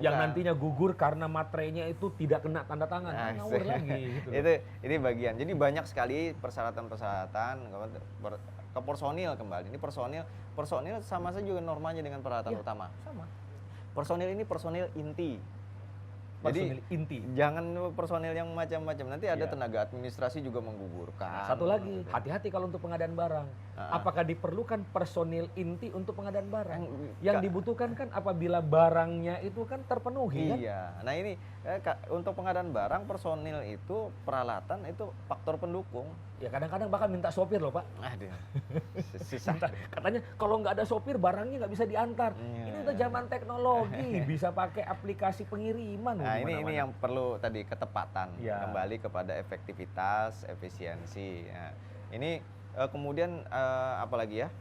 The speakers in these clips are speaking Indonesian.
yang nantinya gugur karena materainya itu tidak kena tanda tangan. Nah, Ngawur lagi gitu. ini bagian. Jadi banyak sekali persyaratan-persyaratan ke personil kembali. Ini personil sama saja juga normanya dengan peralatan Iya, utama. sama. Personil ini personil inti. Personil Jadi inti. jangan personil yang macam-macam. Nanti ada Iya. tenaga administrasi juga menggugurkan. Nah, satu lagi, hati-hati kalau untuk pengadaan barang. Apakah diperlukan personil inti untuk pengadaan barang? Yang dibutuhkan kan apabila barangnya itu kan terpenuhi kan? Iya. Nah ini untuk pengadaan barang personil itu peralatan itu faktor pendukung. Ya kadang-kadang bahkan minta sopir loh Pak. Aduh, susah. Katanya kalau nggak ada sopir barangnya nggak bisa diantar. Iya. Ini udah zaman teknologi, bisa pakai aplikasi pengiriman. Nah ini yang perlu tadi ketepatan, Ya. kembali kepada efektivitas, efisiensi. Nah, ini kemudian apalagi ya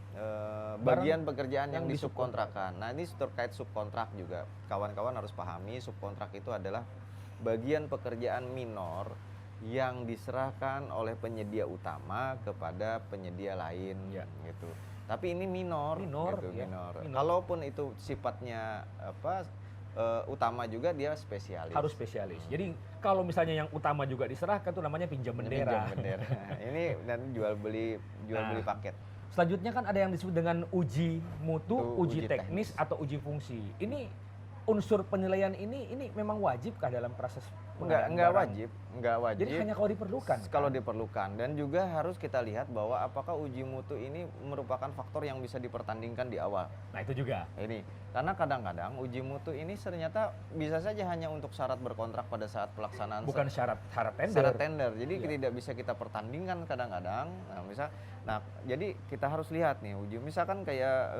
bagian pekerjaan yang disubkontrakkan. Nah ini terkait subkontrak juga, kawan-kawan harus pahami subkontrak itu adalah bagian pekerjaan minor yang diserahkan oleh penyedia utama kepada penyedia lain, Ya. gitu. Tapi ini minor, gitu, Ya, minor. minor. Kalaupun itu sifatnya utama juga dia spesialis. Harus spesialis. Jadi kalau misalnya yang utama juga diserahkan itu namanya pinjam bendera. Pinjam bendera. Ini dan jual beli paket. Selanjutnya kan ada yang disebut dengan uji mutu, Itu uji uji teknis atau uji fungsi. Ini unsur penilaian ini memang wajibkah dalam proses pengadaan Enggak barang? wajib. Jadi hanya kalau diperlukan. Kalau diperlukan, dan juga harus kita lihat bahwa apakah uji mutu ini merupakan faktor yang bisa dipertandingkan di awal. Nah itu juga. Ini karena kadang-kadang uji mutu ini ternyata bisa saja hanya untuk syarat berkontrak pada saat pelaksanaan. Bukan syarat tender. Syarat tender. Jadi tidak bisa kita pertandingkan kadang-kadang. Nah, jadi kita harus lihat nih uji. Misalkan kayak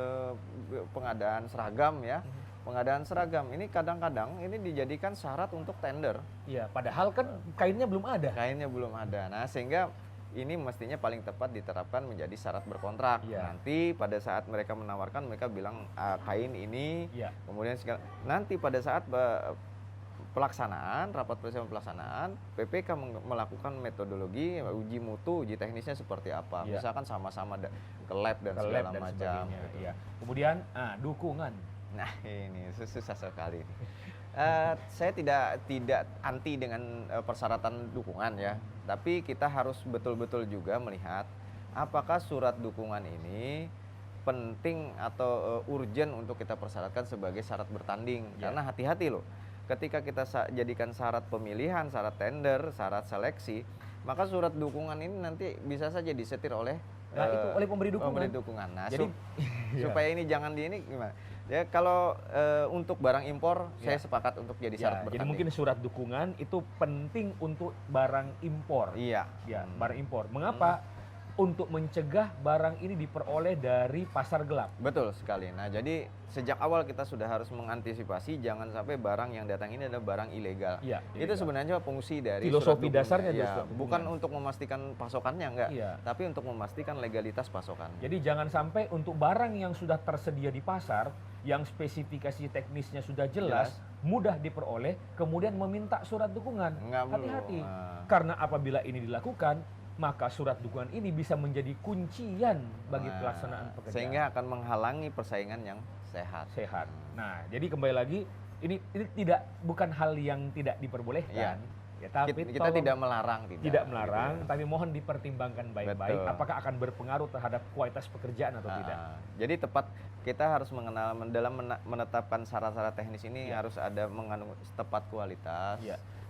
pengadaan seragam ya. Pengadaan seragam ini kadang-kadang ini dijadikan syarat untuk tender. Iya, padahal kan kainnya belum ada. Kainnya belum ada. Nah, sehingga ini mestinya paling tepat diterapkan menjadi syarat berkontrak. Iya. Nanti pada saat mereka menawarkan mereka bilang kain ini, Iya. kemudian nanti pada saat pelaksanaan, rapat persiapan pelaksanaan, PPK melakukan metodologi uji mutu, uji teknisnya seperti apa. Iya. Misalkan sama-sama ke lab dan segala macam. Gitu. Iya. Kemudian dukungan. Nah ini susah sekali. Saya tidak anti dengan persyaratan dukungan ya, tapi kita harus betul-betul juga melihat apakah surat dukungan ini penting atau urgent untuk kita persyaratkan sebagai syarat bertanding. Ya. Karena hati-hati loh, ketika kita jadikan syarat pemilihan, syarat tender, syarat seleksi, maka surat dukungan ini nanti bisa saja disetir oleh itu oleh pemberi dukungan. Pemberi dukungan. Nah, jadi supaya ini jangan ini gimana? Ya kalau untuk barang impor saya sepakat untuk jadi syarat bertanding. Jadi mungkin surat dukungan itu penting untuk barang impor. Iya. Ya, barang impor. Mengapa? Untuk mencegah barang ini diperoleh dari pasar gelap. Betul sekali. Nah, jadi sejak awal kita sudah harus mengantisipasi jangan sampai barang yang datang ini adalah barang ilegal. Iya, itu sebenarnya fungsi dari filosofi surat dasarnya ya, bukan untuk memastikan pasokannya enggak, tapi untuk memastikan legalitas pasokan. Jadi jangan sampai untuk barang yang sudah tersedia di pasar, yang spesifikasi teknisnya sudah jelas, mudah diperoleh, kemudian meminta surat dukungan. Hati-hati. Karena apabila ini dilakukan, maka surat dukungan ini bisa menjadi kuncian bagi pelaksanaan pekerjaan. Sehingga akan menghalangi persaingan yang sehat. Nah, jadi kembali lagi, ini bukan hal yang tidak diperbolehkan. Ya, tapi kita tidak melarang, tidak melarang, gitu. Tapi mohon dipertimbangkan baik-baik apakah akan berpengaruh terhadap kualitas pekerjaan atau tidak. Jadi kita harus mengenal dalam menetapkan syarat-syarat teknis ini harus ada mengandung tepat kualitas.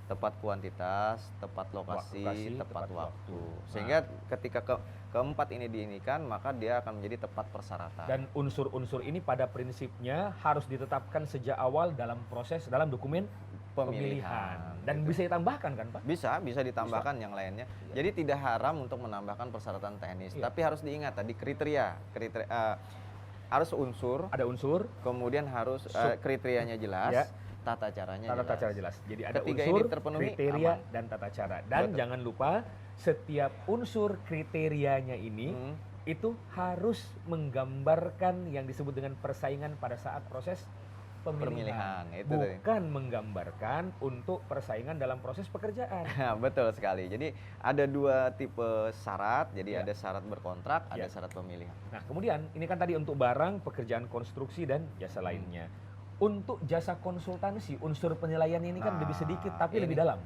Tepat kuantitas, tepat lokasi, tepat waktu. Sehingga ketika keempat ini diinikan, maka dia akan menjadi tepat persyaratan. Dan unsur-unsur ini pada prinsipnya harus ditetapkan sejak awal dalam dokumen pemilihan. Dan bisa ditambahkan kan Pak? Bisa ditambahkan yang lainnya. Jadi tidak haram untuk menambahkan persyaratan teknis, tapi harus diingat tadi kriteria harus ada unsur, kemudian harus kriterianya jelas. Tata caranya jelas. Jadi ada Ketiga unsur, ini terpenuhi, kriteria, aman. dan tata cara. Dan jangan lupa setiap unsur kriterianya ini itu harus menggambarkan yang disebut dengan persaingan pada saat proses pemilihan. Bukan menggambarkan untuk persaingan dalam proses pekerjaan. Betul sekali. Jadi ada dua tipe syarat. Jadi ada syarat berkontrak, ada syarat pemilihan. Nah kemudian ini kan tadi untuk barang, pekerjaan konstruksi dan jasa lainnya. Untuk jasa konsultansi, unsur penilaian ini kan lebih sedikit tapi lebih ini dalam.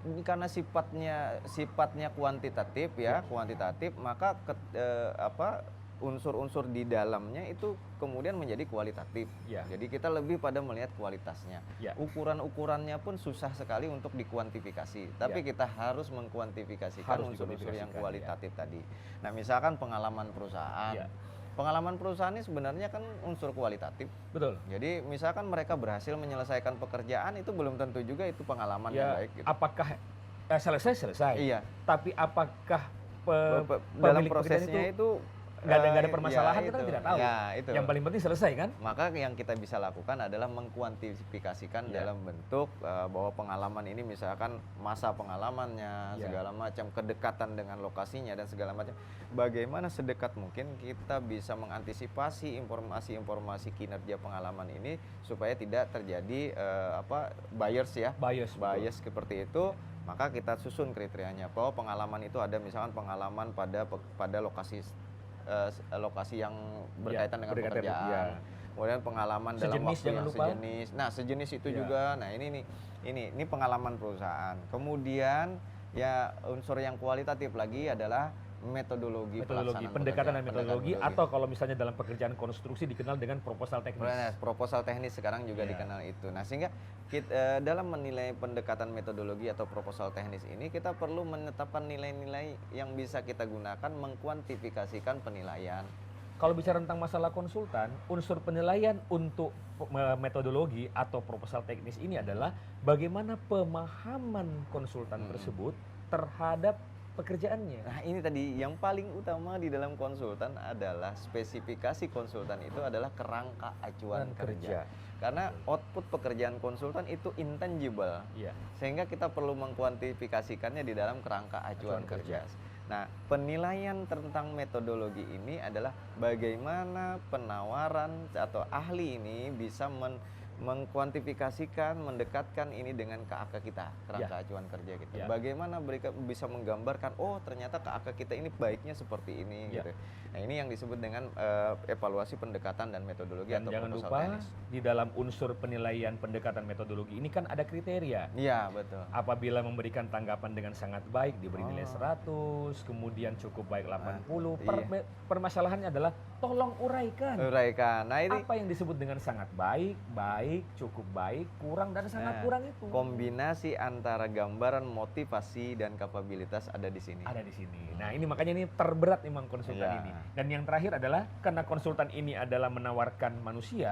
Ini karena sifatnya kuantitatif ya, kuantitatif, maka unsur-unsur di dalamnya itu kemudian menjadi kualitatif. Ya. Jadi kita lebih pada melihat kualitasnya. Ya. Ukuran-ukurannya pun susah sekali untuk dikuantifikasi, tapi kita harus mengkuantifikasikan unsur-unsur yang kualitatif tadi. Nah, misalkan pengalaman perusahaan. Pengalaman perusahaan ini sebenarnya kan unsur kualitatif. Betul. Jadi misalkan mereka berhasil menyelesaikan pekerjaan, itu belum tentu juga itu pengalaman yang baik. Gitu. Apakah selesai? Iya. Tapi apakah dalam prosesnya itu nggak ada permasalahan, kita kan tidak tahu. Ya, itu. Yang paling penting selesai kan? Maka yang kita bisa lakukan adalah mengkuantifikasikan dalam bentuk bahwa pengalaman ini misalkan masa pengalamannya, segala macam, kedekatan dengan lokasinya dan segala macam. Bagaimana sedekat mungkin kita bisa mengantisipasi informasi-informasi kinerja pengalaman ini supaya tidak terjadi bias seperti itu. Maka kita susun kriterianya bahwa pengalaman itu ada misalkan pengalaman pada lokasi yang berkaitan dengan pekerjaan. Kemudian pengalaman dalam waktu yang sejenis. Nah, sejenis itu juga. Nah, ini pengalaman perusahaan. Kemudian ya unsur yang kualitatif lagi adalah metodologi pendekatan dan metodologi, atau kalau misalnya dalam pekerjaan konstruksi dikenal dengan proposal teknis. Proposal teknis sekarang juga dikenal itu. Nah, sehingga dalam menilai pendekatan metodologi atau proposal teknis ini kita perlu menetapkan nilai-nilai yang bisa kita gunakan mengkuantifikasikan penilaian. Kalau bicara tentang masalah konsultan, unsur penilaian untuk metodologi atau proposal teknis ini adalah bagaimana pemahaman konsultan tersebut terhadap pekerjaannya. Nah, ini tadi yang paling utama di dalam konsultan adalah spesifikasi konsultan itu adalah kerangka acuan kerja. Karena output pekerjaan konsultan itu intangible. Sehingga kita perlu mengkuantifikasikannya di dalam kerangka acuan kerja. Nah, penilaian tentang metodologi ini adalah bagaimana penawaran atau ahli ini bisa mengkuantifikasikan, mendekatkan ini dengan KAK kita, kerangka acuan kerja kita. Bagaimana mereka bisa menggambarkan, oh ternyata KAK kita ini baiknya seperti ini. Gitu. Nah, ini yang disebut dengan evaluasi pendekatan dan metodologi atau jangan lupa teknis. Di dalam unsur penilaian pendekatan metodologi ini kan ada kriteria. Iya, betul. Apabila memberikan tanggapan dengan sangat baik diberi nilai 100, kemudian cukup baik 80. Permasalahannya adalah tolong uraikan. Nah, ini apa yang disebut dengan sangat baik, cukup baik, kurang dan sangat kurang itu. Kombinasi antara gambaran motivasi dan kapabilitas ada di sini. Nah, ini makanya ini terberat memang konsultan ini. Dan yang terakhir adalah karena konsultan ini adalah menawarkan manusia,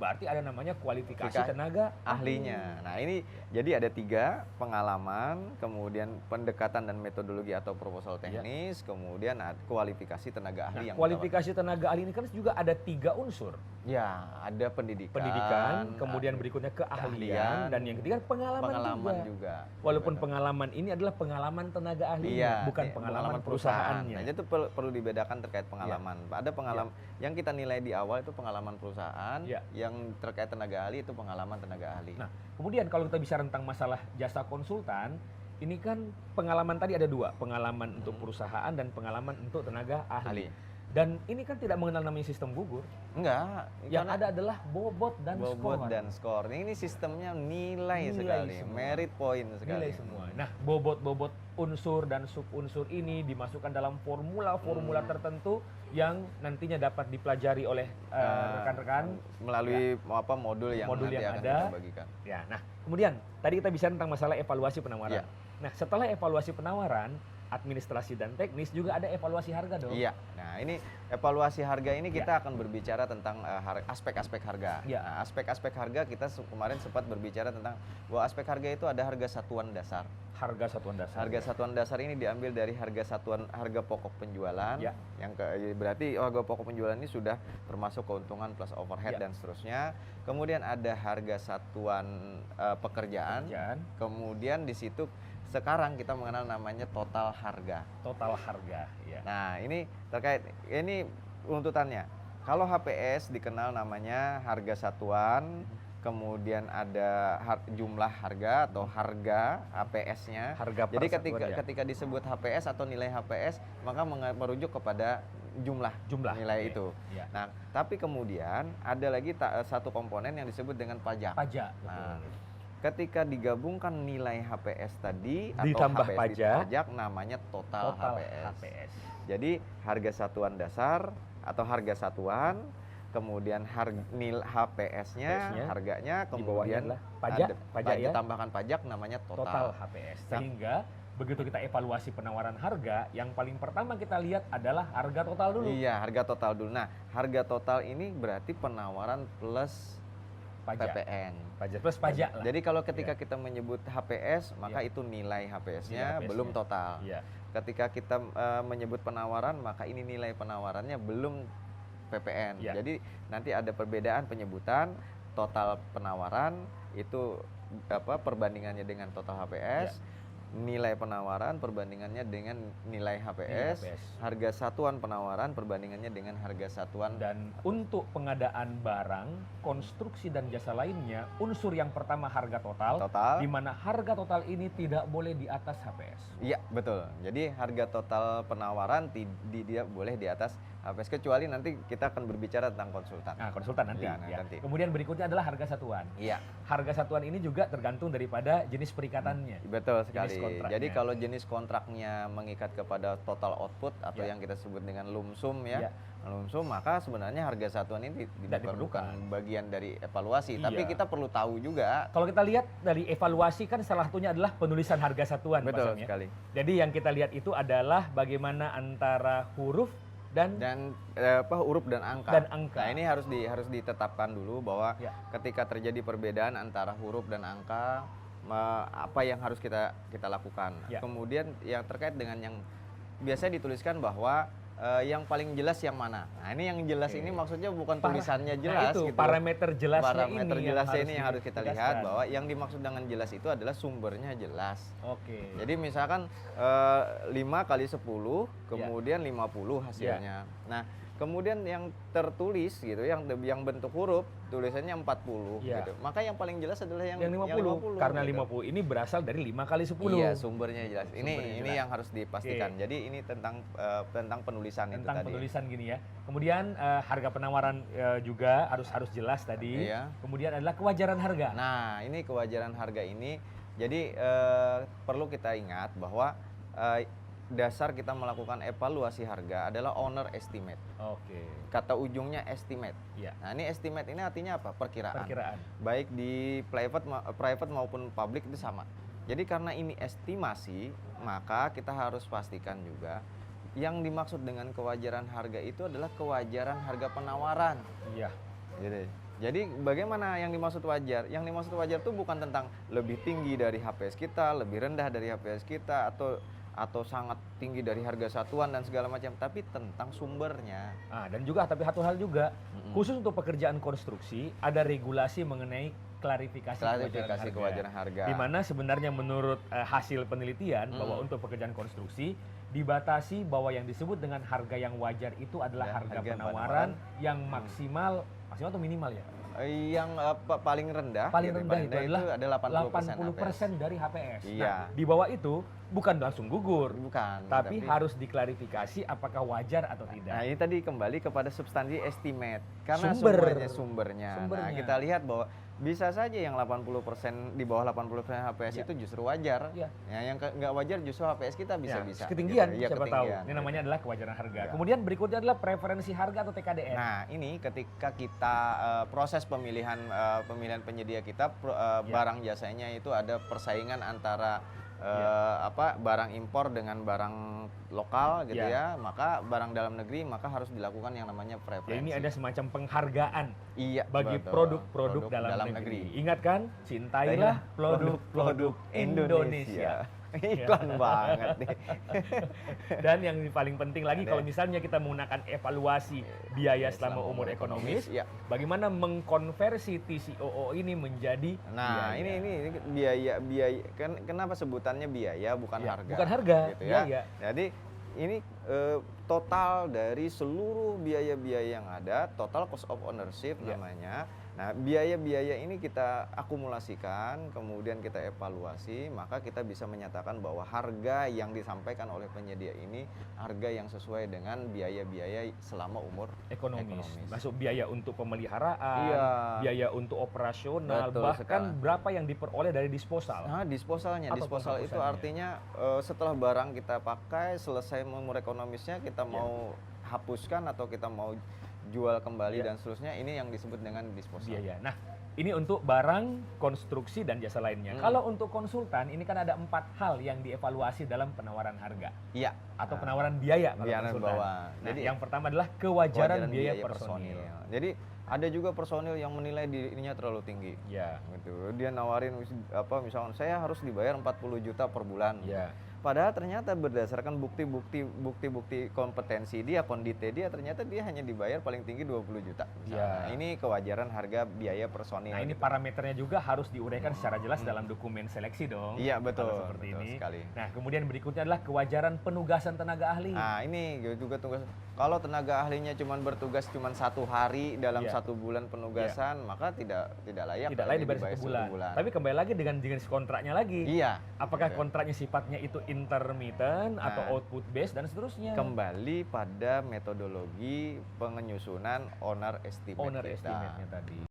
berarti ada namanya kualifikasi tenaga ahlinya. Nah, ini jadi ada 3, pengalaman, kemudian pendekatan dan metodologi atau proposal teknis, kemudian kualifikasi tenaga ahli. Kualifikasi tenaga ahli ini kan juga ada 3 unsur. Ya, ada pendidikan, kemudian berikutnya keahlian, dan yang ketiga pengalaman juga. Walaupun pengalaman ini adalah pengalaman tenaga ahli, bukan pengalaman perusahaannya. Nah, itu perlu dibedakan terkait pengalaman. Ada pengalaman yang kita nilai di awal itu pengalaman perusahaan, yang terkait tenaga ahli itu pengalaman tenaga ahli. Nah, kemudian kalau kita bicara tentang masalah jasa konsultan, ini kan pengalaman tadi ada 2, pengalaman untuk perusahaan dan pengalaman untuk tenaga ahli. Dan ini kan tidak mengenal namanya sistem gugur. Enggak. Yang ada adalah bobot dan skor. Ini sistemnya nilai sekali, semua. Merit point sekali. Nilai semua. Nah, bobot unsur dan subunsur ini dimasukkan dalam formula tertentu yang nantinya dapat dipelajari oleh rekan-rekan melalui modul yang akan kita bagikan. Ya, nah, kemudian tadi kita bicara tentang masalah evaluasi penawaran. Nah, setelah evaluasi penawaran, administrasi dan teknis juga ada evaluasi harga dong. Iya. Nah, ini evaluasi harga ini kita akan berbicara tentang aspek-aspek harga. Nah, aspek-aspek harga kita kemarin sempat berbicara tentang bahwa aspek harga itu ada harga satuan dasar. Harga satuan dasar ini diambil dari harga pokok penjualan. Yang berarti harga pokok penjualan ini sudah termasuk keuntungan plus overhead dan seterusnya. Kemudian ada harga satuan pekerjaan. Kemudian di situ sekarang kita mengenal namanya total harga. Nah, ini terkait ini runtutannya. Kalau HPS dikenal namanya harga satuan, kemudian ada jumlah harga atau harga HPS-nya. Jadi ketika disebut HPS atau nilai HPS, maka merujuk kepada jumlah nilai itu. Ya. Nah, tapi kemudian ada lagi satu komponen yang disebut dengan pajak. Pajak. Nah, ketika digabungkan nilai HPS tadi ditambah atau HPS pajak namanya total HPS. HPS. Jadi harga satuan dasar atau harga satuan, kemudian nilai HPS-nya, harganya, kemudian pajak ya, tambahkan pajak namanya total HPS. Sehingga begitu kita evaluasi penawaran harga, yang paling pertama kita lihat adalah harga total dulu. Iya, harga total dulu. Nah, harga total ini berarti penawaran plus PPN. Pajak plus pajak lah. Jadi kalau ketika kita menyebut HPS, maka itu nilai HPS-nya belum total. Ketika kita menyebut penawaran, maka ini nilai penawarannya belum PPN. Jadi nanti ada perbedaan penyebutan total penawaran itu perbandingannya dengan total HPS. Nilai penawaran perbandingannya dengan nilai HPS, harga satuan penawaran perbandingannya dengan harga satuan. Dan untuk pengadaan barang, konstruksi dan jasa lainnya, unsur yang pertama harga total. Di mana harga total ini tidak boleh di atas HPS. Iya, betul. Jadi harga total penawaran tidak boleh di atas HPS, kecuali nanti kita akan berbicara tentang konsultan. Nah, konsultan nanti. Nanti. Kemudian berikutnya adalah harga satuan. Iya. Harga satuan ini juga tergantung daripada jenis perikatannya. Betul sekali. Jadi kalau jenis kontraknya mengikat kepada total output atau yang kita sebut dengan lumsum lumsum, maka sebenarnya harga satuan ini bukan bagian dari evaluasi. Tapi kita perlu tahu juga. Kalau kita lihat dari evaluasi kan salah satunya adalah penulisan harga satuan. Betul sekali. Jadi yang kita lihat itu adalah bagaimana antara huruf dan huruf dan angka. Nah, ini harus ditetapkan dulu bahwa ketika terjadi perbedaan antara huruf dan angka, apa yang harus kita lakukan. Kemudian yang terkait dengan yang biasanya dituliskan bahwa yang paling jelas yang mana. Nah, ini yang jelas ini maksudnya bukan tulisannya jelas. Nah, itu gitu. Parameter jelasnya ini yang harus kita lihat, bahwa yang dimaksud dengan jelas itu adalah sumbernya jelas. Jadi misalkan 5 kali 10 kemudian 50 hasilnya. Nah, kemudian yang tertulis gitu, yang bentuk huruf tulisannya 40 gitu. Maka yang paling jelas adalah yang 50. Karena gitu. 50 ini berasal dari 5 kali 10. Iya, sumbernya jelas. Ini yang harus dipastikan. Jadi ini tentang penulisan itu tadi. Tentang penulisan gini ya. Kemudian harga penawaran juga harus jelas tadi. Kemudian adalah kewajaran harga. Nah, ini kewajaran harga ini jadi perlu kita ingat bahwa dasar kita melakukan evaluasi harga adalah owner estimate. Kata ujungnya estimate. Nah, ini estimate ini artinya apa? Perkiraan. Baik di private maupun public itu sama. Jadi karena ini estimasi, maka kita harus pastikan juga yang dimaksud dengan kewajaran harga itu adalah kewajaran harga penawaran. Jadi bagaimana yang dimaksud wajar? Yang dimaksud wajar itu bukan tentang lebih tinggi dari HPS kita, lebih rendah dari HPS kita, atau sangat tinggi dari harga satuan dan segala macam, tapi tentang sumbernya. Dan juga tapi satu hal juga, khusus untuk pekerjaan konstruksi ada regulasi mengenai klarifikasi kewajaran harga. Di mana sebenarnya menurut hasil penelitian bahwa untuk pekerjaan konstruksi dibatasi bahwa yang disebut dengan harga yang wajar itu adalah harga penawaran yang maksimal atau minimal ya? Yang paling rendah itu adalah 80% dari HPS. Nah, di bawah itu bukan langsung gugur, tapi harus diklarifikasi apakah wajar atau tidak. Nah, ini tadi kembali kepada substansi estimate, karena sumbernya. Nah, kita lihat bahwa bisa saja yang 80% di bawah 80% HPS itu justru wajar. Yang nggak wajar justru HPS kita bisa. Ketinggian, siapa tahu. Ini namanya adalah kewajaran harga. Kemudian berikutnya adalah preferensi harga atau TKDN. Nah, ini ketika kita proses pemilihan penyedia kita, barang jasanya itu ada persaingan antara barang impor dengan barang lokal gitu maka barang dalam negeri maka harus dilakukan yang namanya preferensi. Ini ada semacam penghargaan bagi produk-produk dalam negeri. Ingat kan, cintailah produk-produk Indonesia. Iklan banget nih. Dan yang paling penting lagi kalau misalnya kita menggunakan evaluasi biaya selama umur ekonomis, bagaimana mengkonversi TCOO ini menjadi biaya. Ini biaya kan kenapa sebutannya biaya bukan harga. Bukan harga, gitu ya. Jadi ini total dari seluruh biaya-biaya yang ada, total cost of ownership namanya. Nah, biaya-biaya ini kita akumulasikan, kemudian kita evaluasi, maka kita bisa menyatakan bahwa harga yang disampaikan oleh penyedia ini harga yang sesuai dengan biaya-biaya selama umur ekonomis. Masuk biaya untuk pemeliharaan, iya, biaya untuk operasional, betul bahkan sekali. berapa yang diperoleh dari disposal. Nah, disposalnya, disposal itu artinya setelah barang kita pakai, selesai umur ekonomisnya, kita mau hapuskan atau kita mau jual kembali dan seterusnya, ini yang disebut dengan disposal. Biaya. Nah, ini untuk barang, konstruksi, dan jasa lainnya. Kalau untuk konsultan, ini kan ada 4 hal yang dievaluasi dalam penawaran harga. Iya. Atau penawaran biaya kalau konsultan. Nah, jadi yang pertama adalah kewajaran biaya personil. Jadi ada juga personil yang menilai dirinya terlalu tinggi. Ya. Gitu. Dia nawarin misalkan saya harus dibayar 40 juta per bulan. Ya. Padahal ternyata berdasarkan bukti-bukti kompetensi dia, kondite dia, ternyata dia hanya dibayar paling tinggi 20 juta. Ya. Nah, ini kewajaran harga biaya personil. Nah, ini parameternya juga harus diuraikan secara jelas dalam dokumen seleksi dong. Iya, betul. Kalau seperti betul ini. Sekali. Nah, kemudian berikutnya adalah kewajaran penugasan tenaga ahli. Nah, ini juga tugas. Kalau tenaga ahlinya bertugas cuma 1 hari dalam 1 bulan penugasan, maka tidak layak. Tidak layak dibayar 1 bulan. Tapi kembali lagi dengan jenis kontraknya lagi. Iya. Apakah kontraknya sifatnya itu intermittent atau output based dan seterusnya? Kembali pada metodologi penyusunan owner estimate estimate-nya tadi.